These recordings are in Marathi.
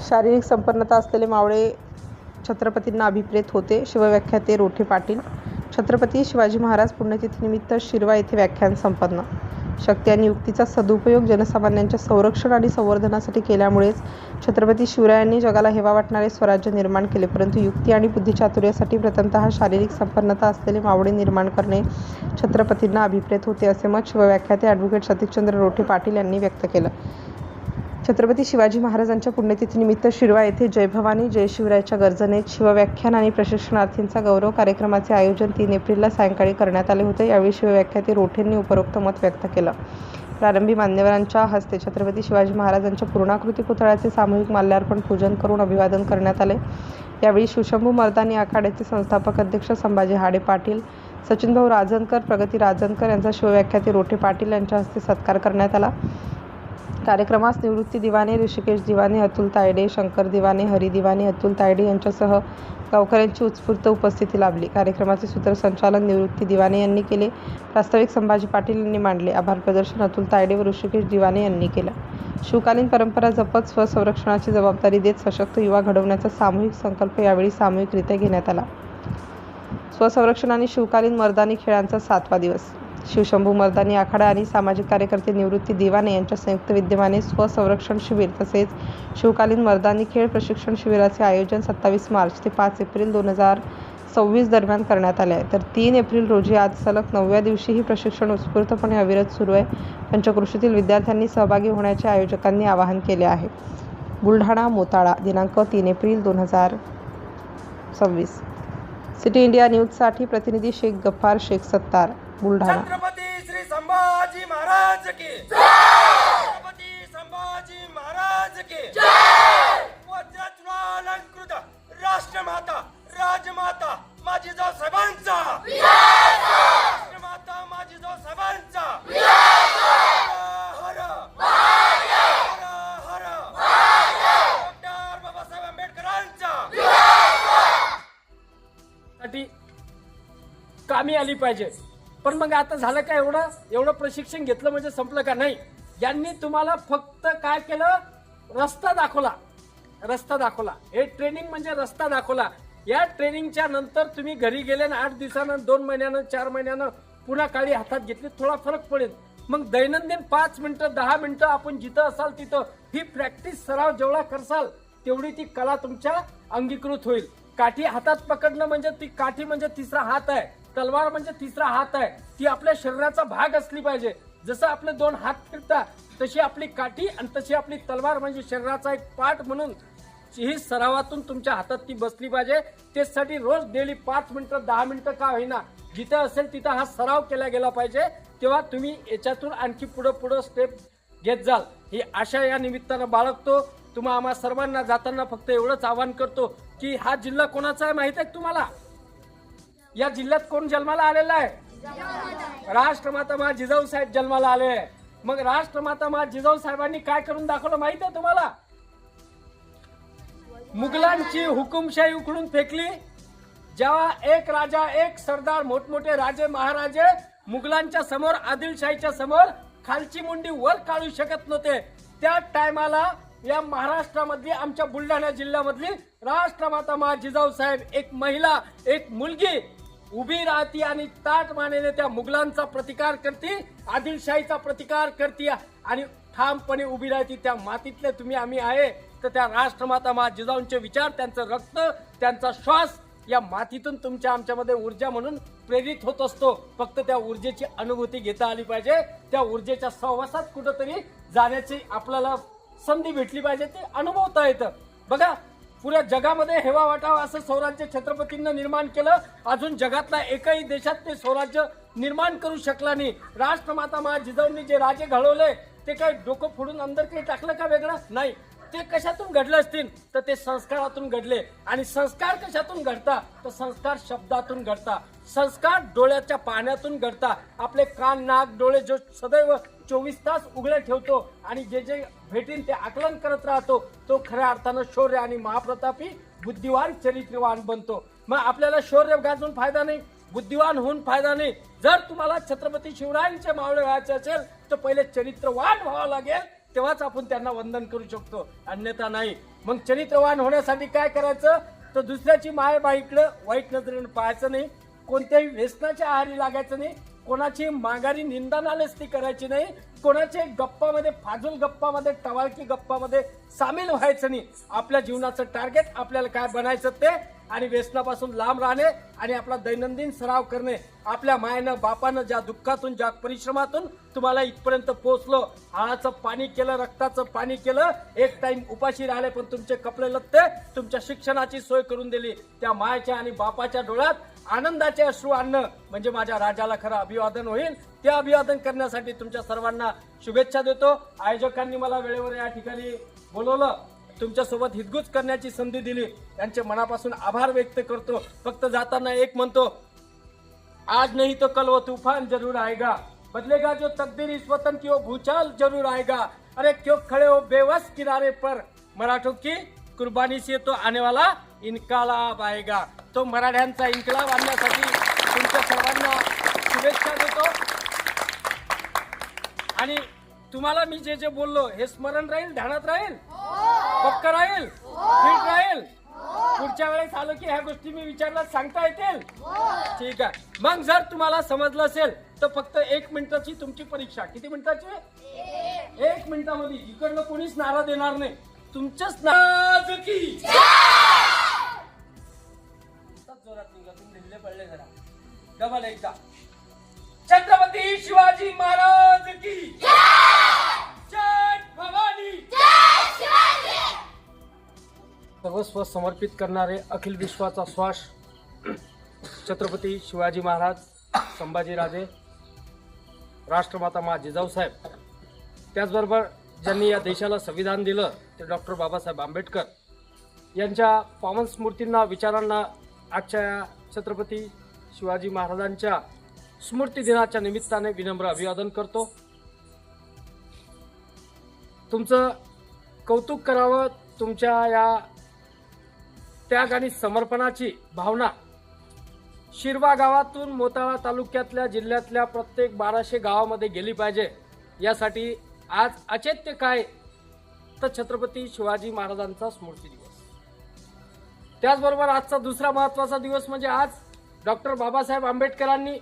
शारीरिक संपन्नता असलेले मावळे छत्रपतींना अभिप्रेत होते. शिवव्याख्याते रोठे पाटील. छत्रपती शिवाजी महाराज पुण्यतिथीनिमित्त शिरवा येथे व्याख्यान संपन्न. शक्ती आणि युक्तीचा सदुपयोग जनसामान्यांच्या संरक्षण आणि संवर्धनासाठी केल्यामुळेच छत्रपती शिवरायांनी जगाला हेवा वाटणारे स्वराज्य निर्माण केले. परंतु युक्ती आणि बुद्धिचातुर्यासाठी प्रथमतः शारीरिक संपन्नता असलेले मावळे निर्माण करणे छत्रपतींना अभिप्रेत होते, असे मत शिवव्याख्याते ॲडव्होकेट सतीशचंद्र रोठे पाटील यांनी व्यक्त केलं. छत्रपती शिवाजी महाराजांच्या पुण्यतिथीनिमित्त शिरवा येथे जय भवानी जय शिवरायच्या गर्जनेत शिवव्याख्यान आणि प्रशिक्षणार्थींचा गौरव कार्यक्रमाचे आयोजन 3 एप्रिलला सायंकाळी करण्यात आले होते. यावेळी शिवव्याख्याते रोठेंनी उपरोक्त मत व्यक्त केलं. प्रारंभी मान्यवरांच्या हस्ते छत्रपती शिवाजी महाराजांच्या पूर्णाकृती पुतळ्याचे सामूहिक माल्यार्पण पूजन करून अभिवादन करण्यात आले. यावेळी शिवशंभू मर्दानी आखाड्याचे संस्थापक अध्यक्ष संभाजी हाडे पाटील, सचिनभाऊ राजनकर, प्रगती राजनकर यांचा शिवव्याख्याते रोठे पाटील यांच्या हस्ते सत्कार करण्यात आला. कार्यक्रमास निवृत्ती दिवाने, ऋषिकेश दिवाने, अतुल तायडे, शंकर दिवाने, हरी दिवाने, अतुल तायडे यांच्यासह गावकऱ्यांची उत्स्फूर्त उपस्थिती लाभली. कार्यक्रमाचे सूत्रसंचालन निवृत्ती दिवाने यांनी केले. प्रास्ताविक संभाजी पाटील यांनी मांडले. आभार प्रदर्शन अतुल तायडे व ऋषिकेश दिवाने यांनी केलं. शिवकालीन परंपरा जपत स्वसंरक्षणाची जबाबदारी देत सशक्त युवा घडवण्याचा सामूहिक संकल्प यावेळी सामूहिकरित्या घेण्यात आला. स्वसंरक्षण आणि शिवकालीन मर्दानी खेळांचा 7वा दिवस. शिवशंभू मर्दानी आखाडा आणि सामाजिक कार्यकर्ते निवृत्ती दिवाने यांच्या संयुक्त विद्यमाने स्वसंरक्षण शिबिर तसेच शिवकालीन मर्दानी खेळ प्रशिक्षण शिबिराचे आयोजन 27 मार्च ते 5 एप्रिल 2026 दरम्यान करण्यात आले आहे. तर 3 एप्रिल रोजी आज सलग 9व्या दिवशी ही प्रशिक्षण उत्स्फूर्तपणे अविरत सुरू आहे. पंचक्रोशीतील विद्यार्थ्यांनी सहभागी होण्याचे आयोजकांनी आवाहन केले आहे. बुलढाणा मोताळा दिनांक 3 एप्रिल 2026. सिटी इंडिया न्यूजसाठी प्रतिनिधी शेख गफ्फार शेख सत्तार, बुलढाणा. छत्रपती श्री संभाजी महाराज की छत्रपती संभाजी महाराज की वज्रत्वालंकृत राष्ट्रमाता राजमाता माझी जो साहेबांचा राष्ट्रमाता माझी जो साहेबांचा हर हर डॉक्टर बाबासाहेब आंबेडकरांचा साठी कामी आली पाहिजे. पण मग आता झालं का, एवढं प्रशिक्षण घेतलं म्हणजे संपलं का? नाही. यांनी तुम्हाला फक्त काय केलं, रस्ता दाखवला. हे ट्रेनिंग म्हणजे रस्ता दाखवला. या ट्रेनिंगच्या नंतर तुम्ही घरी गेले ना 8 दिवसानं, 2 महिन्यानं, 4 महिन्यानं पुन्हा काळी हातात घेतली, थोडा फरक पडेल. मग दैनंदिन 5 मिनिटं 10 मिनिटं आपण जिथं असाल तिथं ही प्रॅक्टिस सराव जेवढा करसाल तेवढी ती कला तुमच्या अंगीकृत होईल. काठी हातात पकडणं म्हणजे ती काठी म्हणजे तिसरा हात आहे, तलवार म्हणजे तिसरा हात आहे. ती आपल्या शरीराचा भाग असली पाहिजे. जसं आपले 2 हात फिरतात तशी आपली काठी आणि तशी आपली तलवार म्हणजे शरीराचा एक पार्ट म्हणून ही सरावातून तुमच्या हातात ती बसली पाहिजे. त्यासाठी रोज डेली 5 मिनिटं 10 मिनिटं का होईना जिथं असेल तिथं हा सराव केला गेला पाहिजे. तेव्हा तुम्ही याच्यातून आणखी पुढं स्टेप घेत जाल ही आशा या निमित्तानं बाळगतो. तुम्हा आम्हा सर्वांना जाताना फक्त एवढंच आवाहन करतो की हा जिल्हा कोणाचा आहे माहित आहे तुम्हाला? या जिल्ह्यात कोण जन्माला आलेला आहे? राष्ट्रमाता मा जिजाऊ साहेब जन्माला आले. मग राष्ट्रमाता मा जिजाऊ साहेबांनी काय करून दाखवलं माहित आहे तुम्हाला? मुघलांची हुकुमशाही उखडून फेकली. जेव्हा एक राजा एक सरदार मोठमोठे राजे महाराजे मुघलांच्या समोर आदिलशाहीच्या समोर खालची मुंडी वर काढू शकत नव्हते, त्या टायमाला या महाराष्ट्रामधली आमच्या बुलढाणा जिल्ह्यामधली राष्ट्रमाता मा जिजाऊ साहेब एक महिला एक मुलगी उभी राहती आणि ताट मानेने त्या मुघलांचा प्रतिकार करते, आदिलशाहीचा प्रतिकार करते आणि ठामपणे उभी राहती. त्या मातीतले तुम्ही आम्ही आहे तर त्या राष्ट्रमाता मा जिजाऊंचे विचार, त्यांचं रक्त, त्यांचा श्वास या मातीतून तुमच्या आमच्यामध्ये ऊर्जा म्हणून प्रेरित होत असतो. फक्त त्या ऊर्जेची अनुभूती घेता आली पाहिजे. त्या ऊर्जेच्या सहवासात कुठंतरी जाण्याची आपल्याला संधी भेटली पाहिजे. ते अनुभवता येतं. बघा, पुऱ्या जगामध्ये हेवा वाटावा असं स्वराज्य छत्रपतींना निर्माण केलं. अजून जगातला एकही देशात ते स्वराज्य निर्माण करू शकला नाही. राष्ट्रमाता मा जिजाऊंनी जे राजे घडवले ते काही डोकं फोडून अंदर काही टाकलं का वेगळं? नाही. ते कशातून घडले असतील तर ते संस्कारातून घडले. आणि संस्कार कशातून घडता तर संस्कार शब्दातून घडता, संस्कार डोळ्याच्या पाण्यातून घडता. आपले कान नाक डोळे जो सदैव 24 तास उघडे ठेवतो आणि जे जे भेटीन ते आकलन करत राहतो तो खऱ्या अर्थानं शौर्य आणि महाप्रतापी बुद्धिवान चरित्रवान बनतो. मग आपल्याला शौर्य गाजून फायदा नाही, बुद्धिवान होऊन फायदा नाही. जर तुम्हाला छत्रपती शिवरायांचे मावळे व्हायचे असेल तर पहिले चरित्रवान व्हावं लागेल. तेव्हाच आपण त्यांना वंदन करू शकतो, अन्यथा नाही. मग चरित्रवान होण्यासाठी काय करायचं, तर दुसऱ्याची मायबाईकडं वाईट नजरेनं पाहायचं नाही, कोणत्याही व्यसनाच्या आहारी लागायचं नाही, कोणाची माघारी निंदा नालस्ती करायची नाही, कोणाचे गप्पामध्ये फाजूल गप्पामध्ये टवाळकी गप्पामध्ये सामील व्हायचं नाही. आपल्या जीवनाचं टार्गेट आपल्याला काय बनायचं ते, आणि व्यसनापासून लांब राहणे आणि आपला दैनंदिन सराव करणे. आपल्या मायनं बापानं ज्या दुःखातून ज्या परिश्रमातून तुम्हाला इथपर्यंत पोहोचलो, हाळाचं पाणी केलं, रक्ताचं पाणी केलं, एक टाइम उपाशी राहिले पण तुमचे कपडे लत्ते, तुमच्या शिक्षणाची सोय करून दिली, त्या मायच्या आणि बापाच्या डोळ्यात आनंदाचे अश्रू आणणं म्हणजे माझ्या राजाला खरं अभिवादन होईल. ते अभिवादन करण्यासाठी तुमच्या सर्वांना शुभेच्छा देतो. आयोजकांनी मला वेळेवर या ठिकाणी बोलवलं, तुमच्यासोबत हितगुज करण्याची संधी दिली, त्यांचे मनापासून आभार व्यक्त करतो. फक्त जाताना एक म्हणतो, आज नहीं तो कल वो तूफान जरूर आएगा, बदलेगा जो तकदीर इस वतन की वो भूचाल जरूर आएगा, अरे क्यों खड़े हो बेवस किनारे पर, मराठों की कुर्बानी से तो आने वाला इनकलाब आएगा. तो मराठ्यांचा इन्कलाब आणण्यासाठी तुमच्या सर्वांना शुभेच्छा देतो. आणि तुम्हाला मी जे जे बोललो हे स्मरण राहील, ध्यानात राहील, पक्क राहील, फिट राहील. पुढच्या वेळेस आलो की ह्या गोष्टी मी विचारला सांगता येतील. ठीक आहे. मग जर तुम्हाला समजलं असेल तर फक्त 1 मिनिटाची तुमची परीक्षा. किती मिनिटाची? 1 मिनिटामध्ये इकडनं कोणीच नारा देणार नाही, तुमचंच नारा की जोरात निघा, तुम्ही ढिल्ले पडले जरा. डबल एकदा. छत्रपती शिवाजी महाराज की जय भवानी. सर्वस्व समर्पित करणारे अखिल विश्वाचा श्वास छत्रपती शिवाजी महाराज, संभाजीराजे, राष्ट्रमाता मा जिजाऊसाहेब, त्याचबरोबर ज्यांनी या देशाला संविधान दिलं ते डॉक्टर बाबासाहेब आंबेडकर यांच्या पावन स्मृतींना, विचारांना आजच्या या छत्रपती शिवाजी महाराजांच्या स्मृती दिनाच्या निमित्ताने विनम्र अभिवादन करतो. तुमचं कौतुक करावं. तुमच्या या त्याग आणि समर्पणाची भावना शिरवा गावातून मोताळा तालुक्यातल्या जिल्ह्यातल्या प्रत्येक 1200 गावामध्ये गेली पाहिजे. यासाठी आज अचेत्य काय तर छत्रपती शिवाजी महाराजांचा स्मृती दिवस. त्याचबरोबर आजचा दुसरा महत्वाचा दिवस म्हणजे आज डॉक्टर बाबासाहेब आंबेडकरांनी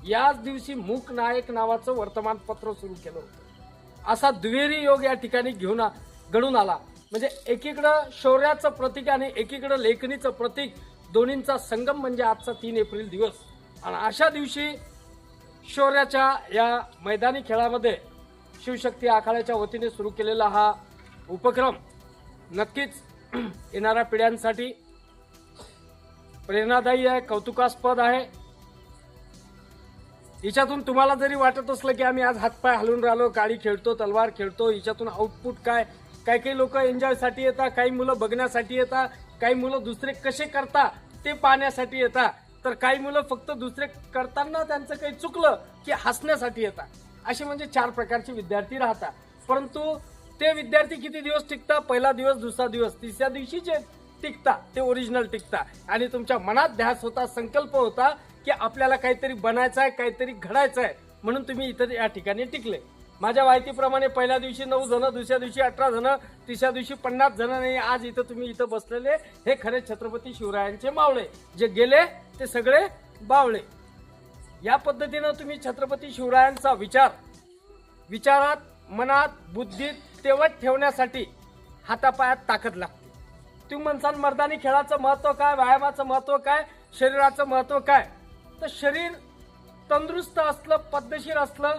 याच दिवशी मूक नायक नावाचं वर्तमानपत्र सुरू केलं होतं. असा दुहेरी योग या ठिकाणी घडून आला. म्हणजे एकीकडं शौर्याचं प्रतीक आणि एकीकडं लेखणीचं प्रतीक, दोन्हींचा संगम म्हणजे आजचा 3 एप्रिल दिवस. आणि अशा दिवशी शौर्याच्या या मैदानी खेळामध्ये शिवशक्ती आखाड्याच्या वतीने सुरू केलेला हा उपक्रम नक्कीच येणाऱ्या पिढ्यांसाठी प्रेरणादायी आहे, कौतुकास्पद आहे. हिच्यातून तुम्हाला जरी वाटत असलं की आम्ही आज हातपाय हलवून राहिलो, गाडी खेळतो, तलवार खेळतो, हिच्यातून आउटपुट काय, काही लोक एन्जॉयसाठी येतात, काही मुलं बघण्यासाठी येतात, काही मुलं दुसरे कसे करतात ते पाहण्यासाठी येतात, तर काही मुलं फक्त दुसरे करताना त्यांचं काही चुकलं की हसण्यासाठी येतात. असे म्हणजे 4 प्रकारचे विद्यार्थी राहतात. परंतु ते विद्यार्थी किती दिवस टिकतात? पहिला दिवस, दुसरा दिवस, तिसऱ्या दिवशी जे टिकतात ते ओरिजिनल टिकतात. आणि तुमच्या मनात ध्यास होता, संकल्प होता की आपल्याला काहीतरी बनायचं आहे, काहीतरी घडायचं आहे, म्हणून तुम्ही इथं या ठिकाणी टिकले. माझ्या माहितीप्रमाणे पहिल्या दिवशी 9 जण, दुसऱ्या दिवशी 18 जण, तिसऱ्या दिवशी 50 जण नाही. आज इथं तुम्ही इथं बसलेले हे खरे छत्रपती शिवरायांचे मावळे. जे गेले ते सगळे बावळे. या पद्धतीनं तुम्ही छत्रपती शिवरायांचा विचारात, मनात, बुद्धीत तेवत ठेवण्यासाठी हातापायात ताकद लागते. तुम्ही म्हणसाल मर्दानी खेळाचं महत्व काय, व्यायामाचं महत्व काय, शरीराचं महत्व काय, तर शरीर तंदुरुस्त असलं, पद्धतशीर असलं,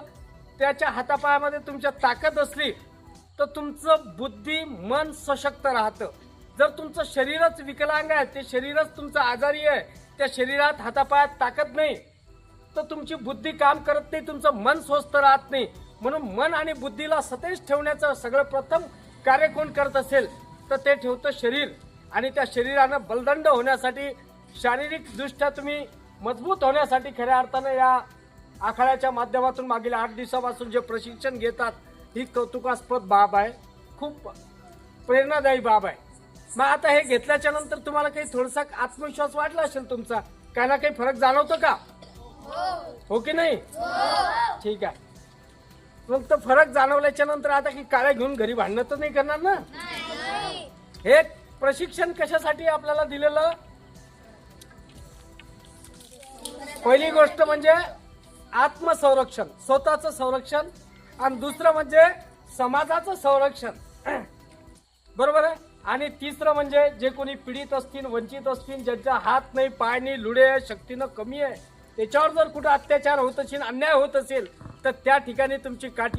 त्याच्या हातापायामध्ये तुमच्या ताकद असली तर तुमचं बुद्धी, मन सशक्त राहतं. जर तुमचं शरीरच विकलांग आहे, ते शरीरच तुमचं आजारी आहे, त्या शरीरात हातापायात ताकद नाही, तर तुमची बुद्धी काम करत नाही, तुमचं मन स्वस्थ राहत नाही. म्हणून मन आणि बुद्धीला सतेज ठेवण्याचं सगळं प्रथम कार्य कोण करत असेल तर ते ठेवतं शरीर. आणि त्या शरीरानं बलदंड होण्यासाठी, शारीरिक दृष्ट्या तुम्ही मजबूत होण्यासाठी खऱ्या अर्थानं या आखाड्याच्या माध्यमातून मागील 8 दिवसापासून जे प्रशिक्षण घेतात ही कौतुकास्पद बाब आहे, खूप प्रेरणादायी बाब आहे. मग आता हे घेतल्याच्या नंतर तुम्हाला काही थोडासा आत्मविश्वास वाटला असेल तुमचा, काही ना काही फरक जाणवतो का? हो की नाही? ठीक आहे. मग तो फरक जाणवल्याच्या नंतर आता की काळ्या घेऊन घरी भांडणं तर नाही करणार ना. हे प्रशिक्षण कशासाठी आपल्याला दिलेलं? पहिली गोष्ट म्हणजे आत्मसंरक्षण, स्वतःचं संरक्षण, आणि दुसरं म्हणजे समाजाचं संरक्षण. बरोबर आहे. आणि तिसरं म्हणजे जे कोणी पीडित असतील, वंचित असतील, ज्यांचा हात नाही, पाय नाही, लुडे आहे, शक्तीनं कमी आहे, त्याच्यावर जर कुठं अत्याचार होत असेल, अन्याय होत असेल, तर त्या ठिकाणी तुमची काठी